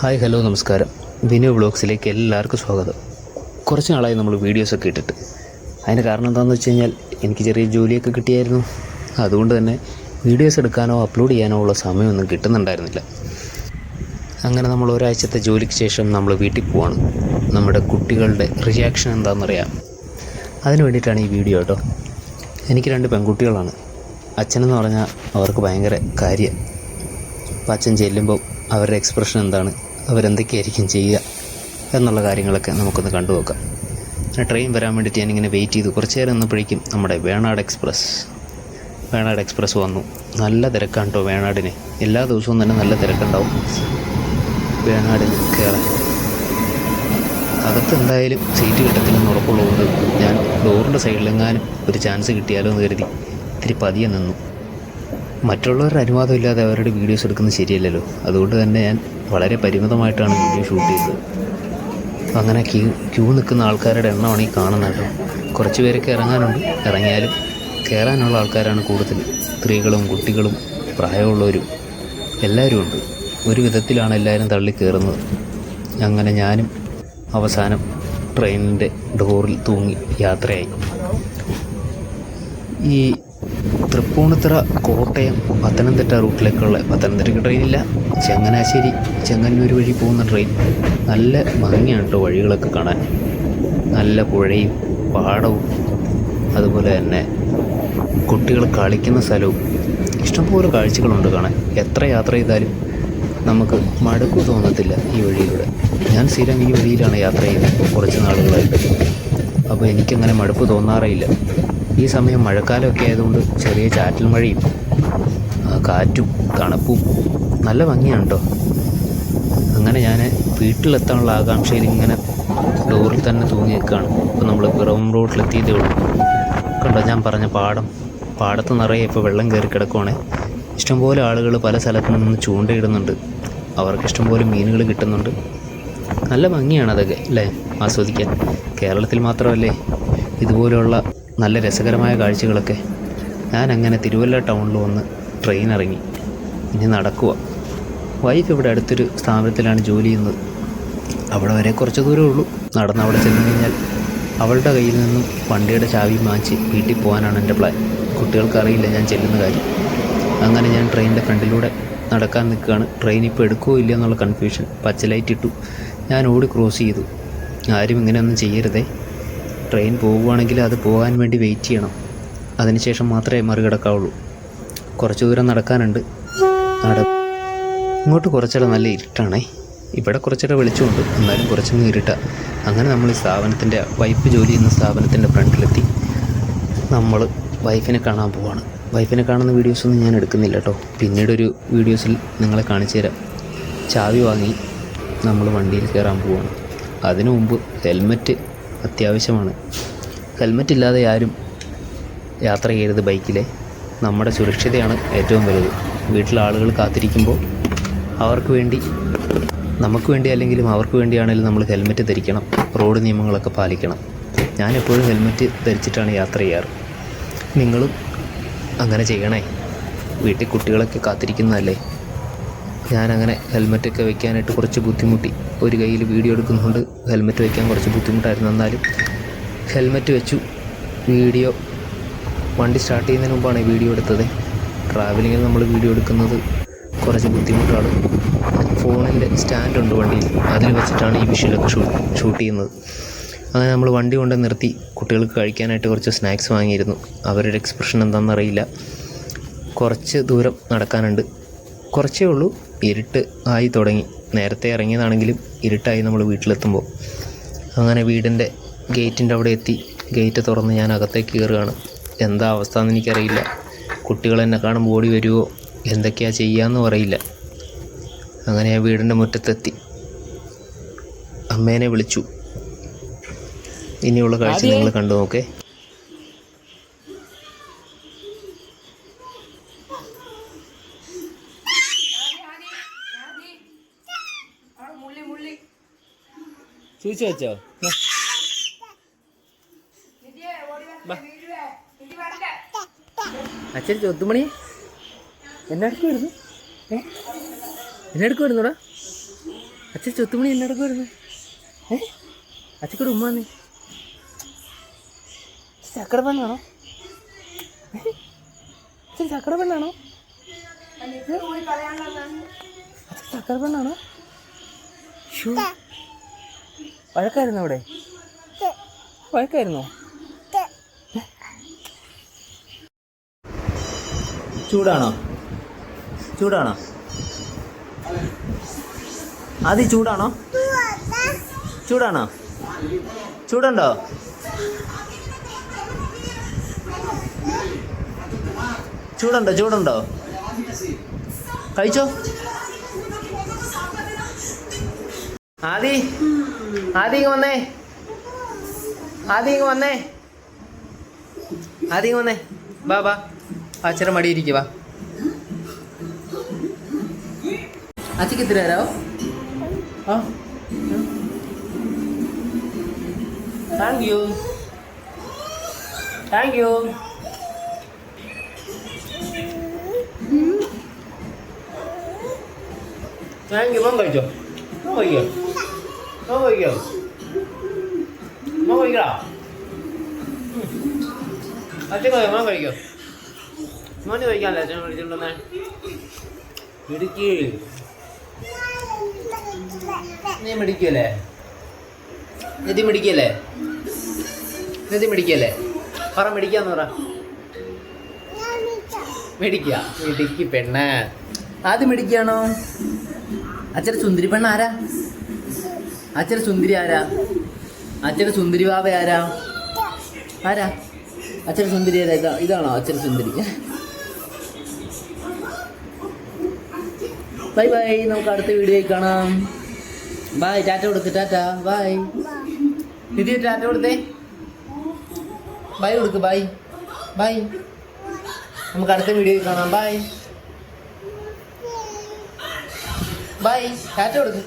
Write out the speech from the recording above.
Hi hello നമസ്കാരം. വിനു വ്ളോഗ്സിലേക്ക് എല്ലാവർക്കും സ്വാഗതം. കുറച്ച് നാളായി നമ്മൾ വീഡിയോസൊക്കെ ഇട്ടിട്ട്. അതിന് കാരണം എന്താണെന്ന് വെച്ച് കഴിഞ്ഞാൽ എനിക്ക് ചെറിയ ജോലിയൊക്കെ കിട്ടിയായിരുന്നു. അതുകൊണ്ട് തന്നെ വീഡിയോസ് എടുക്കാനോ അപ്ലോഡ് ചെയ്യാനോ ഉള്ള സമയമൊന്നും കിട്ടുന്നുണ്ടായിരുന്നില്ല. അങ്ങനെ നമ്മൾ ഒരാഴ്ചത്തെ ജോലിക്ക് ശേഷം നമ്മൾ വീട്ടിൽ പോവാണ്. നമ്മുടെ കുട്ടികളുടെ റിയാക്ഷൻ എന്താണെന്നറിയാം. അതിന് വേണ്ടിയിട്ടാണ് ഈ വീഡിയോ കേട്ടോ. എനിക്ക് 2 പെൺകുട്ടികളാണ്. അച്ഛനെന്ന് പറഞ്ഞാൽ അവർക്ക് ഭയങ്കര കാര്യം. അപ്പോൾ അച്ഛൻ ചെല്ലുമ്പോൾ അവരുടെ എക്സ്പ്രഷൻ എന്താണ്, അവരെന്തൊക്കെയായിരിക്കും ചെയ്യുക എന്നുള്ള കാര്യങ്ങളൊക്കെ നമുക്കൊന്ന് കണ്ടു നോക്കാം. ട്രെയിൻ വരാൻ വേണ്ടിയിട്ട് ഞാനിങ്ങനെ വെയിറ്റ് ചെയ്തു. കുറച്ച് നേരം നിന്നപ്പോഴേക്കും നമ്മുടെ വേണാട് എക്സ്പ്രസ് വന്നു. നല്ല തിരക്കാണ് കേട്ടോ വേണാടിന്. എല്ലാ ദിവസവും തന്നെ നല്ല തിരക്കുണ്ടാവും വേണാടിന് കയറാൻ. അകത്ത് എന്തായാലും സീറ്റ് കിട്ടത്തില്ലെന്ന് ഉറപ്പുള്ളതുകൊണ്ട് ഞാൻ ഡോറിൻ്റെ സൈഡിലെങ്ങാനും ഒരു ചാൻസ് കിട്ടിയാലോ എന്ന് കരുതി ഇത്തിരി പതിയെ നിന്നു. മറ്റുള്ളവരുടെ അനുവാദം ഇല്ലാതെ അവരുടെ വീഡിയോസ് എടുക്കുന്നത് ശരിയല്ലല്ലോ. അതുകൊണ്ട് തന്നെ ഞാൻ വളരെ പരിമിതമായിട്ടാണ് വീഡിയോ ഷൂട്ട് ചെയ്തത്. അങ്ങനെ ക്യൂ നിൽക്കുന്ന ആൾക്കാരുടെ എണ്ണമാണ് ഈ കാണുന്നത് കേട്ടോ. കുറച്ച് പേരൊക്കെ ഇറങ്ങാനുണ്ട്. ഇറങ്ങിയാലും കയറാനുള്ള ആൾക്കാരാണ് കൂടുതൽ. സ്ത്രീകളും കുട്ടികളും പ്രായമുള്ളവരും എല്ലാവരും ഉണ്ട്. ഒരു വിധത്തിലാണ് എല്ലാവരും തള്ളി കയറുന്നത്. അങ്ങനെ ഞാനും അവസാനം ട്രെയിനിൻ്റെ ഡോറിൽ തൂങ്ങി യാത്രയായി. ഈ തൃപ്പൂണിത്തുറ, കോട്ടയം, പത്തനംതിട്ട റൂട്ടിലേക്കുള്ള, പത്തനംതിട്ടയ്ക്ക് ട്രെയിനില്ല, ചങ്ങനാശ്ശേരി, ചെങ്ങന്നൂർ വഴി പോകുന്ന ട്രെയിൻ. നല്ല ഭംഗിയാണ് കേട്ടോ വഴികളൊക്കെ കാണാൻ. നല്ല പുഴയും പാടവും അതുപോലെ തന്നെ കുട്ടികൾ കളിക്കുന്ന സ്ഥലവും ഇഷ്ടംപോലെ കാഴ്ചകളുണ്ട് കാണാൻ. എത്ര യാത്ര ചെയ്താലും നമുക്ക് മടുപ്പ് തോന്നത്തില്ല ഈ വഴിയിലൂടെ. ഞാൻ സ്ഥിരം ഈ വഴിയിലാണ് യാത്ര ചെയ്യുന്നത് കുറച്ച് നാളുകളായിട്ട്. അപ്പോൾ എനിക്കങ്ങനെ മടുപ്പ് തോന്നാറേയില്ല. ഈ സമയം മഴക്കാലമൊക്കെ ആയതുകൊണ്ട് ചെറിയ ചാറ്റൽ മഴയും കാറ്റും തണുപ്പും നല്ല ഭംഗിയാണ് കേട്ടോ. അങ്ങനെ ഞാൻ വീട്ടിലെത്താനുള്ള ആകാംക്ഷയിൽ ഇങ്ങനെ ഡോറിൽ തന്നെ തൂങ്ങി നിൽക്കുകയാണ്. ഇപ്പോൾ നമ്മൾ പിറവം റോഡിലെത്തിയതേ ഉള്ളൂ. കണ്ടോ ഞാൻ പറഞ്ഞ പാടത്ത് നിറയെ ഇപ്പോൾ വെള്ളം കയറി കിടക്കുവാണേ. ഇഷ്ടംപോലെ ആളുകൾ പല സ്ഥലത്തു നിന്ന് ചൂണ്ടയിടുന്നുണ്ട്. അവർക്ക് ഇഷ്ടംപോലെ മീനുകൾ കിട്ടുന്നുണ്ട്. നല്ല ഭംഗിയാണ് അതൊക്കെ അല്ലേ ആസ്വദിക്കാൻ. കേരളത്തിൽ മാത്രമല്ലേ ഇതുപോലെയുള്ള നല്ല രസകരമായ കാഴ്ചകളൊക്കെ. ഞാനങ്ങനെ തിരുവല്ല ടൗണിൽ വന്ന് ട്രെയിൻ ഇറങ്ങി. ഇനി നടക്കുക. വൈഫ് ഇവിടെ അടുത്തൊരു സ്ഥാപനത്തിലാണ് ജോലി ചെയ്യുന്നത്. അവിടെ വരെ കുറച്ച് ദൂരമേ ഉള്ളൂ. നടന്ന് അവിടെ ചെന്ന് കഴിഞ്ഞാൽ അവളുടെ കയ്യിൽ നിന്നും വണ്ടിയുടെ ചാവി വാങ്ങിച്ച് വീട്ടിൽ പോകാനാണ് എൻ്റെ പ്ലാൻ. കുട്ടികൾക്കറിയില്ല ഞാൻ ചെല്ലുന്ന കാര്യം. അങ്ങനെ ഞാൻ ട്രെയിനിൻ്റെ ഫ്രണ്ടിലൂടെ നടക്കാൻ നിൽക്കുകയാണ്. ട്രെയിൻ ഇപ്പോൾ എടുക്കുമോ ഇല്ല എന്നുള്ള കൺഫ്യൂഷൻ. പച്ച ലൈറ്റ് ഇട്ടു. ഞാൻ ഓടി ക്രോസ് ചെയ്തു. ആരും ഇങ്ങനെയൊന്നും ചെയ്യരുതേ. ട്രെയിൻ പോകുകയാണെങ്കിൽ അത് പോകാൻ വേണ്ടി വെയിറ്റ് ചെയ്യണം. അതിനുശേഷം മാത്രമേ മറികടക്കാവുള്ളൂ. കുറച്ച് ദൂരം നടക്കാനുണ്ട്. ഇങ്ങോട്ട് കുറച്ചിടെ നല്ല ഇരുട്ടാണേ. ഇവിടെ കുറച്ചിടെ വെളിച്ചമുണ്ട്, എന്നാലും കുറച്ചൊന്നും ഇരുട്ടാണ്. അങ്ങനെ നമ്മൾ ഈ സ്ഥാപനത്തിൻ്റെ, വൈഫ് ജോലി ചെയ്യുന്ന സ്ഥാപനത്തിൻ്റെ ഫ്രണ്ടിലെത്തി. നമ്മൾ വൈഫിനെ കാണാൻ പോവാണ്. വൈഫിനെ കാണുന്ന വീഡിയോസൊന്നും ഞാൻ എടുക്കുന്നില്ല കേട്ടോ. പിന്നീടൊരു വീഡിയോസിൽ നിങ്ങളെ കാണിച്ചു തരാം. ചാവി വാങ്ങി നമ്മൾ വണ്ടിയിൽ കയറാൻ പോവാണ്. അതിനു മുമ്പ് ഹെൽമെറ്റ് അത്യാവശ്യമാണ്. ഹെൽമെറ്റ് ഇല്ലാതെ ആരും യാത്ര ചെയ്യരുത് ബൈക്കിലെ. നമ്മുടെ സുരക്ഷിതയാണ് ഏറ്റവും വലുത്. വീട്ടിലെ ആളുകൾ കാത്തിരിക്കുമ്പോൾ അവർക്ക് വേണ്ടി, നമുക്ക് വേണ്ടി അല്ലെങ്കിലും അവർക്ക് വേണ്ടിയാണെങ്കിലും നമ്മൾ ഹെൽമെറ്റ് ധരിക്കണം. റോഡ് നിയമങ്ങളൊക്കെ പാലിക്കണം. ഞാൻ എപ്പോഴും ഹെൽമെറ്റ് ധരിച്ചിട്ടാണ് യാത്ര ചെയ്യാറ്. നിങ്ങളും അങ്ങനെ ചെയ്യണേ. വീട്ടിൽ കുട്ടികളൊക്കെ കാത്തിരിക്കുന്നതല്ലേ. ഞാനങ്ങനെ ഹെൽമെറ്റൊക്കെ വയ്ക്കാനായിട്ട് കുറച്ച് ബുദ്ധിമുട്ടി. ഒരു കയ്യിൽ വീഡിയോ എടുക്കുന്നതുകൊണ്ട് ഹെൽമെറ്റ് വയ്ക്കാൻ കുറച്ച് ബുദ്ധിമുട്ടായിരുന്നു. എന്നാലും ഹെൽമെറ്റ് വെച്ചു. വണ്ടി സ്റ്റാർട്ട് ചെയ്യുന്നതിന് മുമ്പാണ് വീഡിയോ എടുത്തത്. ട്രാവലിങ്ങിൽ നമ്മൾ വീഡിയോ എടുക്കുന്നത് കുറച്ച് ബുദ്ധിമുട്ടാണ്. ഫോണിൻ്റെ സ്റ്റാൻഡുണ്ട് വണ്ടിയിൽ, അതിൽ വെച്ചിട്ടാണ് ഈ വിഷ്വലൊക്കെ ഷൂട്ട് ചെയ്യുന്നത്. അങ്ങനെ നമ്മൾ വണ്ടി കൊണ്ട് നിർത്തി. കുട്ടികൾക്ക് കഴിക്കാനായിട്ട് കുറച്ച് സ്നാക്സ് വാങ്ങിയിരുന്നു. അവരുടെ എക്സ്പ്രഷൻ എന്താണെന്നറിയില്ല. കുറച്ച് ദൂരം നടക്കാനുണ്ട്. കുറച്ചേ ഉള്ളൂ. ഇരുട്ട് ആയി തുടങ്ങി. നേരത്തെ ഇറങ്ങിയതാണെങ്കിലും ഇരുട്ടായി നമ്മൾ വീട്ടിലെത്തുമ്പോൾ. അങ്ങനെ വീടിൻ്റെ ഗേറ്റിൻ്റെ അവിടെ എത്തി. ഗേറ്റ് തുറന്ന് ഞാൻ അകത്തേക്ക് കയറുകയാണ്. എന്താ അവസ്ഥ എന്ന് എനിക്കറിയില്ല. കുട്ടികൾ എന്നെ കാണുമ്പോൾ ഓടി വരുമോ, എന്തൊക്കെയാണ് ചെയ്യാമെന്ന് അറിയില്ല. അങ്ങനെ ഞാൻ വീടിൻ്റെ മുറ്റത്തെത്തി. അമ്മേനെ വിളിച്ചു. ഇനിയുള്ള കാഴ്ച നിങ്ങൾ കണ്ടു നോക്കേ. ചൂച്ചു വെച്ചോ? അച്ഛൻ ചൊത്തുമണി എന്നെ എടുക്കുമായിരുന്നു. എന്നെ എടുക്കുമായിരുന്നോടാ. അച്ഛൻ ചൊത്തുമണി എന്നടക്കം വരുന്നു. അച്ഛക്കൂടെ ഉമ്മാന്ന് ചക്കട പെണ്ണാണോ? അച്ഛൻ ചക്കട പെണ്ണാണോ? ചക്കട പെണ്ണാണോ? വഴക്കായിരുന്നോ അവിടെ? വഴക്കായിരുന്നോ? ചൂടാണോ? ചൂടാണോ? ആദി ചൂടാണോ? ചൂടാണോ? ചൂടുണ്ടോ? ചൂടുണ്ടോ? ചൂടുണ്ടോ? കഴിച്ചോ? ആദി ആദി ഇങ്ങ് വന്നേ. ആദി ഇങ്ങ് വന്നേ. ആദി ഇങ്ങ് വന്നേ. ബാ ബാ അച്ഛനെ മടിയിരിക്കുക. വാ അച്ഛക്ക് ഇത്തിരി തരാമോ? ആ thank you thank you. Thank you. മോൻ കഴിച്ചോ? മോൻ കഴിക്കോ? മോൻ കഴിക്കോ? മോൻ കഴിക്കടാ. അച്ഛൻ കഴിയോ? മോൻ കഴിക്കോ? മോന് കഴിക്കാനല്ലേ അച്ഛൻ വിളിച്ചിട്ടുണ്ടെന്നേ? ഇടുക്കി നീ മിടിക്കല്ലേ? നിധി മിടിക്കല്ലേ? നിധി മിടിക്കല്ലേ? പറ മിടിക്കാന്ന് പറ. മിടിക്കുക. മിടിക്ക് പെണ്ണ്. ആദ്യം മിടിക്കുകയാണോ? അച്ഛൻ്റെ സുന്ദരി പെണ്ണ് ആരാ? അച്ഛൻ്റെ സുന്ദരി ആരാ? അച്ഛൻ്റെ സുന്ദരി ബാബ ആരാ? ആരാ അച്ഛൻ്റെ സുന്ദരി ആരാ? ഇതാണോ അച്ഛൻ്റെ സുന്ദരി? Bye bye. നമുക്ക് അടുത്ത വീഡിയോയിൽ കാണാം. ബൈ. ടാറ്റ കൊടുക്ക്. ടാറ്റ. ബൈ. നിധി ടാറ്റ കൊടുത്തേ. ബൈ കൊടുക്ക്. Bye bye. നമുക്ക് അടുത്ത വീഡിയോയിൽ കാണാം. Bye bye. ടാറ്റ കൊടുക്ക്.